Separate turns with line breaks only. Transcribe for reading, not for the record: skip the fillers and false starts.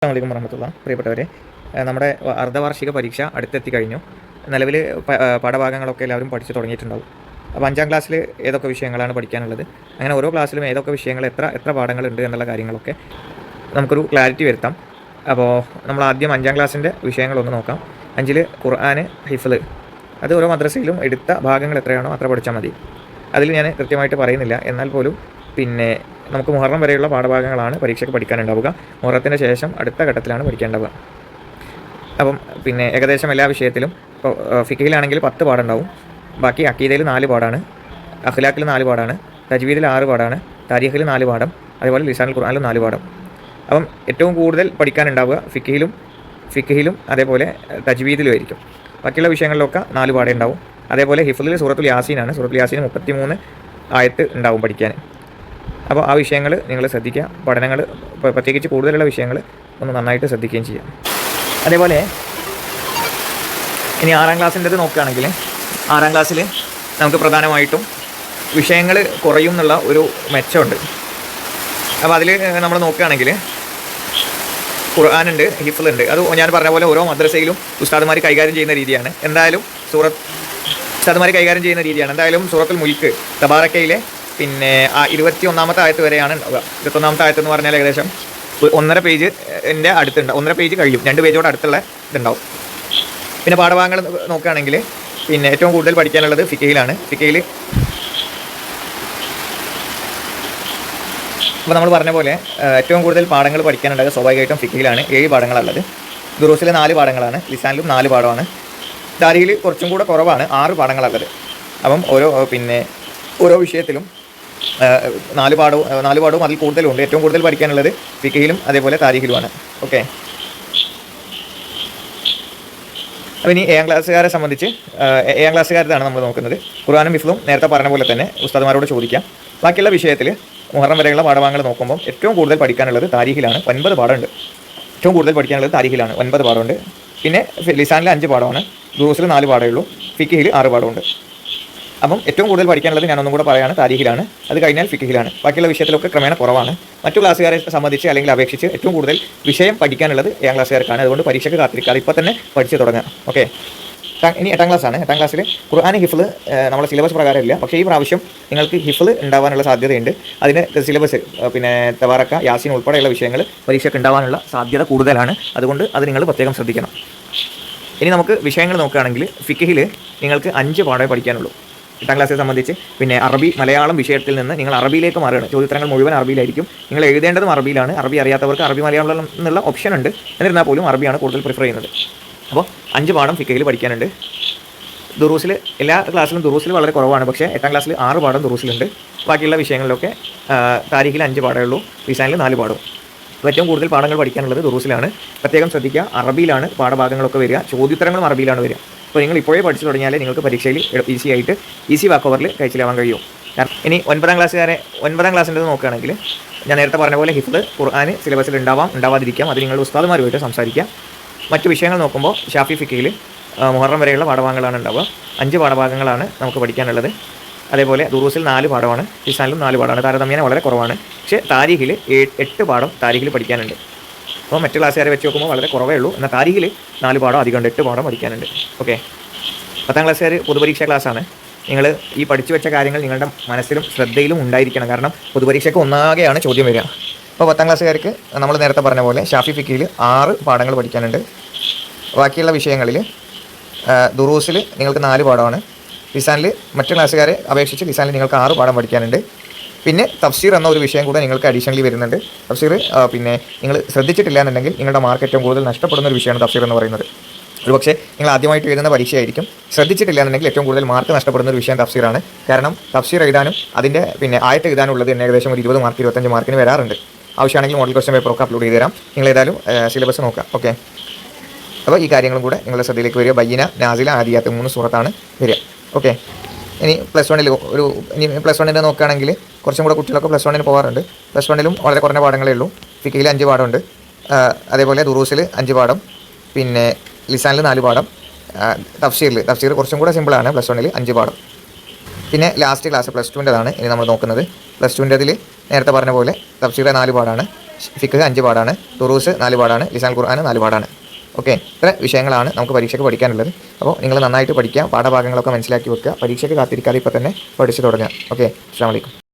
അസ്സലാമു അലൈക്കും വറഹ്മത്തുള്ളാഹി. പ്രിയപ്പെട്ടവരെ, നമ്മുടെ അർദ്ധവാർഷിക പരീക്ഷ അടുത്തെത്തി കഴിഞ്ഞു. നിലവിൽ പാഠഭാഗങ്ങളൊക്കെ എല്ലാവരും പഠിച്ചു തുടങ്ങിയിട്ടുണ്ടാവും. അപ്പോൾ 5ാം ക്ലാസ്സിൽ ഏതൊക്കെ വിഷയങ്ങളാണ് പഠിക്കാനുള്ളത്, അങ്ങനെ ഓരോ ക്ലാസ്സിലും ഏതൊക്കെ വിഷയങ്ങൾ എത്ര പാഠങ്ങളുണ്ട് എന്നുള്ള കാര്യങ്ങളൊക്കെ നമുക്കൊരു ക്ലാരിറ്റി വരുത്താം. അപ്പോൾ നമ്മൾ ആദ്യം 5ാം ക്ലാസ്സിൻ്റെ വിഷയങ്ങളൊന്ന് നോക്കാം. 5ൽ ഖുർആൻ, ഹിഫ്ള്, അത് ഓരോ മദ്രസയിലും എടുത്ത ഭാഗങ്ങൾ എത്രയാണോ അത്ര പഠിച്ചാൽ മതി. അതിൽ ഞാൻ കൃത്യമായിട്ട് പറയുന്നില്ല, എന്നാൽ പോലും നമുക്ക് മുഹറം വരെയുള്ള പാഠഭാഗങ്ങളാണ് പരീക്ഷയ്ക്ക് പഠിക്കാനുണ്ടാവുക. മുഹറത്തിന് ശേഷം അടുത്ത ഘട്ടത്തിലാണ് പഠിക്കേണ്ടത്. അപ്പം ഏകദേശം എല്ലാ വിഷയത്തിലും ഇപ്പോൾ ഫിഖിലാണെങ്കിൽ 10 പാഠമുണ്ടാവും. ബാക്കി അക്കീദയിൽ 4 പാഠമാണ്, അഖ്ലാഖിൽ 4 പാഠമാണ്, തജ്വീദിൽ 6 പാഠമാണ്, താരീഖിൽ 4 പാഠം, അതേപോലെ ലിസാനുൽ ഖുർആനിലും 4 പാഠം. അപ്പം ഏറ്റവും കൂടുതൽ പഠിക്കാനുണ്ടാവുക ഫിഖിലും അതേപോലെ തജ്വീദിലും ആയിരിക്കും. ബാക്കിയുള്ള വിഷയങ്ങളിലൊക്കെ 4 പാഠം ഉണ്ടാവും. അതേപോലെ ഹിഫ്ളിൽ സൂറത്തുൽ യാസീനാണ്. സൂറത്തുൽ യാസീൻ 33 ആയത്ത് ഉണ്ടാവും പഠിക്കാൻ. അപ്പോൾ ആ വിഷയങ്ങൾ നിങ്ങൾ ശ്രദ്ധിക്കുക. പഠനങ്ങൾ പ്രത്യേകിച്ച് കൂടുതലുള്ള വിഷയങ്ങൾ ഒന്ന് നന്നായിട്ട് ശ്രദ്ധിക്കുകയും ചെയ്യാം. അതേപോലെ ഇനി 6ാം ക്ലാസ്സിൻ്റെത് നോക്കുകയാണെങ്കിൽ 6ാം ക്ലാസ്സിൽ നമുക്ക് പ്രധാനമായിട്ടും വിഷയങ്ങൾ കുറയും എന്നുള്ള ഒരു മെച്ചമുണ്ട്. അപ്പോൾ അതിൽ നമ്മൾ നോക്കുകയാണെങ്കിൽ ഖുർആനുണ്ട്, ഹിഫ്ളുണ്ട്. അത് ഞാൻ പറഞ്ഞ പോലെ ഓരോ മദ്രസയിലും ഉസ്താദുമാർ കൈകാര്യം ചെയ്യുന്ന രീതിയാണ്. എന്തായാലും എന്തായാലും സൂറത്തുൽ മുൽക്ക് തബാറക്കയിലെ 21ാമത്തെ ആയത്ത് വരെയാണ് ഉണ്ടാവുക. 21ാമത്തെ ആയത്ത് എന്ന് പറഞ്ഞാൽ ഏകദേശം 1.5 പേജിൻ്റെ അടുത്തുണ്ട്. 1.5 പേജ് കഴിയും, 2 പേജോട് അടുത്തുള്ള ഇതുണ്ടാവും. പിന്നെ പാഠഭാഗങ്ങൾ നോക്കുകയാണെങ്കിൽ ഏറ്റവും കൂടുതൽ പഠിക്കാനുള്ളത് ഫിഖിലാണ്. ഫിഖിൽ അപ്പോൾ നമ്മൾ പറഞ്ഞ പോലെ ഏറ്റവും കൂടുതൽ പാഠങ്ങൾ പഠിക്കാനുള്ളത് സ്വാഭാവികമായിട്ടും ഫിഖിലാണ്. 7 പാഠങ്ങളുള്ളത്. ദുറൂസിൽ 4 പാഠങ്ങളാണ്, ലിസാനിലും 4 പാഠമാണ്, താരീഖിൽ കുറച്ചും കൂടെ കുറവാണ്, 6 പാഠങ്ങളുള്ളത്. അപ്പം ഓരോ വിഷയത്തിലും 4 പാഠവും അതിൽ കൂടുതലുണ്ട്. ഏറ്റവും കൂടുതൽ പഠിക്കാനുള്ളത് ഫിഖിലും അതേപോലെ താരീഖിലുമാണ്. ഓക്കെ, അപ്പോൾ ഇനി 7ാം ക്ലാസ്സുകാരെ സംബന്ധിച്ച് 7ാം ക്ലാസ്സുകാരതാണ് നമ്മൾ നോക്കുന്നത്. ഖുർആനും ഹിഫ്ളും നേരത്തെ പറഞ്ഞ പോലെ തന്നെ ഉസ്താദുമാരോട് ചോദിക്കാം. ബാക്കിയുള്ള വിഷയത്തിൽ മുഹറം വരെയുള്ള പാഠഭാഗങ്ങൾ നോക്കുമ്പോൾ ഏറ്റവും കൂടുതൽ പഠിക്കാനുള്ളത് താരീഖിലാണ്. 9 പാഠമുണ്ട്. ഏറ്റവും കൂടുതൽ പഠിക്കാനുള്ളത് താരീഖിലാണ്, 9 പാഠമുണ്ട്. പിന്നെ ലിസാനിൽ 5 പാഠമാണ്, ദുറൂസിൽ 4 പാഠമേ ഉള്ളൂ, ഫിഖിൽ 6 പാഠമുണ്ട്. അപ്പം ഏറ്റവും കൂടുതൽ പഠിക്കാനുള്ളത് ഞാനൊന്നും കൂടെ പറയുകയാണ്, താരീഖിലാണ്. അത് കഴിഞ്ഞാൽ ഫിഖിലാണ്. ബാക്കിയുള്ള വിഷയത്തിലൊക്കെ ക്രമേണ കുറവാണ്. മറ്റു ക്ലാസ്സുകാരെ സംബന്ധിച്ച് അല്ലെങ്കിൽ അപേക്ഷിച്ച് ഏറ്റവും കൂടുതൽ വിഷയം പഠിക്കാനുള്ളത് 7ാം ക്ലാസ്സുകാർക്കാണ്. അതുകൊണ്ട് പരീക്ഷയ്ക്ക് കാത്തിരിക്കാതെ ഇപ്പോൾ തന്നെ പഠിച്ച് തുടങ്ങാം. ഓക്കെ, ഇനി 8ാം ക്ലാസ്സാണ്. 8ാം ക്ലാസ്സിൽ ഖുർആൻ, ഹിഫ്ള് നമ്മുടെ സിലബസ് പ്രകാരം ഇല്ല. പക്ഷേ ഈ പ്രാവശ്യം നിങ്ങൾക്ക് ഹിഫ്ള് ഉണ്ടാവാനുള്ള സാധ്യതയുണ്ട്. അതിന് സിലബസ് തബാറക്ക, യാസീൻ ഉൾപ്പെടെയുള്ള വിഷയങ്ങൾ പരീക്ഷയ്ക്ക് ഉണ്ടാവാനുള്ള സാധ്യത കൂടുതലാണ്. അതുകൊണ്ട് അത് നിങ്ങൾ പ്രത്യേകം ശ്രദ്ധിക്കണം. ഇനി നമുക്ക് വിഷയങ്ങൾ നോക്കുകയാണെങ്കിൽ ഫിഖിൽ നിങ്ങൾക്ക് 5 പാഠമേ പഠിക്കാനുള്ളൂ 8ാം ക്ലാസ്സിനെ സംബന്ധിച്ച്. അറബി മലയാളം വിഷയത്തിൽ നിന്ന് നിങ്ങൾ അറബിയിലേക്ക് മാറുകയാണ്. ചോദ്യോത്തരങ്ങൾ മുഴുവൻ അറബിയിലായിരിക്കും. നിങ്ങൾ എഴുതേണ്ടതും അറബിയിലാണ്. അറബി അറിയാത്തവർക്ക് അറബി മലയാളം എന്നുള്ള ഓപ്ഷൻ ഉണ്ട്. എന്നിരുന്നാൽ പോലും അറബിയാണ് കൂടുതൽ പ്രിഫർ ചെയ്യുന്നത്. അപ്പോൾ 5 പാഠം ഫിഖിൽ പഠിക്കാനുണ്ട്. ദുറൂസിൽ എല്ലാ ക്ലാസ്സിലും ദുറൂസിൽ വളരെ കുറവാണ്. പക്ഷേ 8ാം ക്ലാസ്സിൽ 6 പാഠം ദുറൂസിലുണ്ട്. ബാക്കിയുള്ള വിഷയങ്ങളിലൊക്കെ താരീഖിൽ 5 പാഠമേ ഉള്ളൂ, ലിസാനിൽ 4 പാഠവും. അപ്പോൾ ഏറ്റവും കൂടുതൽ പാഠങ്ങൾ പഠിക്കാനുള്ളത് ദുറൂസിലാണ്. പ്രത്യേകം ശ്രദ്ധിക്കുക, അറബിയിലാണ് പാഠഭാഗങ്ങളൊക്കെ വരിക, ചോദ്യോത്തരങ്ങളും അറബിയിലാണ് വരിക. അപ്പോൾ നിങ്ങൾ ഇപ്പോഴേ പഠിച്ചു തുടങ്ങിയാലേ നിങ്ങൾക്ക് പരീക്ഷയിൽ ഈസി വാക്ക് ഓവറിൽ കഴിച്ചിലാവാൻ കഴിയും. ഇനി 9ാം ക്ലാസ്സിൻ്റെ നോക്കുകയാണെങ്കിൽ ഞാൻ നേരത്തെ പറഞ്ഞ പോലെ ഹിഫ്ള്, ഖുർആൻ സിലബസിൽ ഉണ്ടാവാതിരിക്കാം. അത് നിങ്ങൾ ഉസ്താദുമാരുമായിട്ട് സംസാരിക്കുക. മറ്റു വിഷയങ്ങൾ നോക്കുമ്പോൾ ഷാഫി ഫിഖിൽ മുഹറം വരെയുള്ള പാഠഭാഗങ്ങളാണ് ഉണ്ടാവുക. 5 പാഠഭാഗങ്ങളാണ് നമുക്ക് പഠിക്കാനുള്ളത്. അതേപോലെ ദുറൂസിൽ 4 പാഠമാണ്, ലിസാനിലും 4 പാഠമാണ്. താരതമ്യേന വളരെ കുറവാണ്. പക്ഷേ താരീഖിൽ 8 പാഠം താരീഖിൽ പഠിക്കാനുണ്ട്. അപ്പോൾ മറ്റു ക്ലാസ്സുകാരെ വെച്ച് നോക്കുമ്പോൾ വളരെ കുറവേ ഉള്ളൂ. എന്നാൽ താരീഖിൽ 4 പാഠം അധികമുണ്ട്, 8 പാഠം പഠിക്കാനുണ്ട്. ഓക്കെ, 10ാം ക്ലാസ്സുകാർ പൊതുപരീക്ഷാ ക്ലാസ്സാണ്. നിങ്ങൾ ഈ പഠിച്ചു വെച്ച കാര്യങ്ങൾ നിങ്ങളുടെ മനസ്സിലും ശ്രദ്ധയിലും ഉണ്ടായിരിക്കണം. കാരണം പൊതുപരീക്ഷയ്ക്ക് ഒന്നാകെയാണ് ചോദ്യം വരിക. അപ്പോൾ 10ാം ക്ലാസ്സുകാർക്ക് നമ്മൾ നേരത്തെ പറഞ്ഞ പോലെ ഷാഫി ഫിഖിൽ 6 പാഠങ്ങൾ പഠിക്കാനുണ്ട്. ബാക്കിയുള്ള വിഷയങ്ങളിൽ ദുറൂസിൽ നിങ്ങൾക്ക് 4 പാഠമാണ്. ലിസാനിൽ മറ്റു ക്ലാസ്സുകാരെ അപേക്ഷിച്ച് ലിസാനിൽ നിങ്ങൾക്ക് 6 പാഠം പഠിക്കാനുണ്ട്. പിന്നെ തഫ്സീർ എന്ന ഒരു വിഷയം കൂടെ നിങ്ങൾക്ക് അഡീഷണലി വരുന്നുണ്ട്. തഫ്സീർ നിങ്ങൾ ശ്രദ്ധിച്ചിട്ടില്ല എന്നുണ്ടെങ്കിൽ നിങ്ങളുടെ മാർക്ക് ഏറ്റവും കൂടുതൽ നഷ്ടപ്പെടുന്ന ഒരു വിഷയമാണ് തഫ്സീർ എന്ന് പറയുന്നത്. ഒരുപക്ഷെ നിങ്ങൾ ആദ്യമായിട്ട് എഴുതുന്ന പരീക്ഷയായിരിക്കും. ശ്രദ്ധിച്ചിട്ടില്ല എന്നുണ്ടെങ്കിൽ ഏറ്റവും കൂടുതൽ മാർക്ക് നഷ്ടപ്പെടുന്ന ഒരു വിഷയം തഫ്സീറാണ്. കാരണം തഫ്സീർ എഴുതാനും അതിൻ്റെ ആയത്ത് എഴുതാനുള്ളത് ഏകദേശം ഒരു 20 മാർക്ക് 25 മാർക്കിന് വരാറുണ്ട്. ആവശ്യമാണെങ്കിൽ മോഡൽ ക്വസ്റ്റ്യൻ പേപ്പറൊക്കെ അപ്ലോഡ് ചെയ്ത് തരാം. നിങ്ങൾ ഏതായാലും സിലബസ് നോക്കാം. ഓക്കെ, അപ്പോൾ ഈ കാര്യങ്ങളും കൂടെ നിങ്ങളുടെ ശ്രദ്ധയിലേക്ക് വരിക. ബയ്യിന, നാസില, ആദിയാത്ത് 3 സൂറത്താണ് വരിക. ഓക്കെ, ഇനി +1 +1 നോക്കുകയാണെങ്കിൽ കുറച്ചും കൂടെ കുട്ടികളൊക്കെ +1 പോകാറുണ്ട്. +1 വളരെ കുറഞ്ഞ പാഠങ്ങളേ ഉള്ളൂ. ഫിഖിൽ 5 പാഠമുണ്ട്. അതേപോലെ ദുറൂസിൽ 5 പാഠം, പിന്നെ ലിസാനിൽ 4 പാഠം, തഫ്സീർ കുറച്ചും കൂടെ സിമ്പിളാണ്. +1 5 പാഠം. പിന്നെ ലാസ്റ്റ് ക്ലാസ് +2ൻ്റെതാണ് ഇനി നമ്മൾ നോക്കുന്നത്. +2ൻ്റെതിൽ നേരത്തെ പറഞ്ഞ പോലെ തഫ്സീർ 4 പാഠമാണ്, ഫിഖ് 5 പാഠാണ്, ദുറൂസ് 4 പാഠാണ്, ലിസാനുൽ ഖുർആൻ 4 പാഠാണ്. ഓക്കെ, ഇത്ര വിഷയങ്ങളാണ് നമുക്ക് പരീക്ഷയ്ക്ക് പഠിക്കാനുള്ളത്. അപ്പോൾ നിങ്ങൾ നന്നായിട്ട് പഠിക്കുക, പാഠഭാഗങ്ങളൊക്കെ മനസ്സിലാക്കി വെക്കുക, പരീക്ഷയ്ക്ക് കാത്തിരിക്കാതെ ഇപ്പോൾ തന്നെ പഠിച്ചു തുടങ്ങുക. ഓക്കെ, അസ്സലാമു അലൈക്കും.